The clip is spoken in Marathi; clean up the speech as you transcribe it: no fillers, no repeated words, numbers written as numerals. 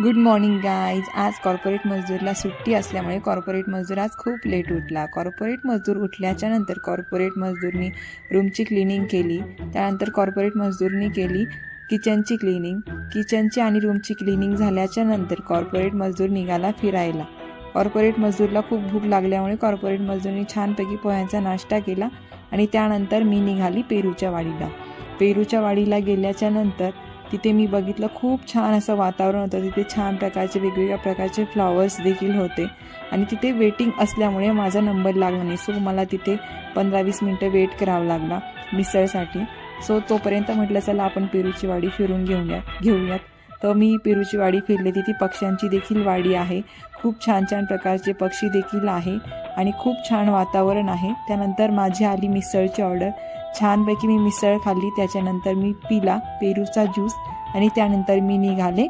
Good morning guys. आज कॉर्पोरेट मजदूरला सुट्टी असल्यामुळे कॉर्पोरेट मजदूर आज खूप लेट उठला. कॉर्पोरेट मजदूर उठल्याच्या नंतर कॉर्पोरेट मजदूरनी रूमची क्लिनिंग केली. त्यानंतर कॉर्पोरेट मजदूरनी केली किचनची क्लिनिंग. किचनची आणि रूमची क्लिनिंग झाल्याच्या नंतर कॉर्पोरेट मजदूर निघाला फिरायला. कॉर्पोरेट मजदूरला खूप भूक लागल्यामुळे कॉर्पोरेट मजदूरनी छानपैकी पोह्यांचा नाश्ता केला आणि त्यानंतर मी निघाली पेरूच्या वाडीला. पेरूच्या वाडीला गेल्याच्या नंतर तिथे मी बघितलं खूप छान असं वातावरण होतं. तिथे छान प्रकारचे वेगवेगळ्या प्रकारचे फ्लॉवर्स देखील होते आणि तिथे वेटिंग असल्यामुळे माझा नंबर लागला नाही. सो मला तिथे 15-20 मिनटं वेट करावं लागला मिसळसाठी. सो तोपर्यंत म्हटलं चला आपण पेरूची वाडी फिरून घेऊयात. तर मी पेरूची वाडी फिरली. तिथे पक्ष्यांची देखील वाडी आहे. खूप छान छान प्रकारचे पक्षी देखील आहे आणि खूप छान वातावरण आहे. त्यानंतर माझी आली मिसळची ऑर्डर. छानपैकी मी मिसळ खाल्ली. त्याच्यानंतर मी पिला पेरूचा ज्यूस आणि त्यानंतर मी निघाले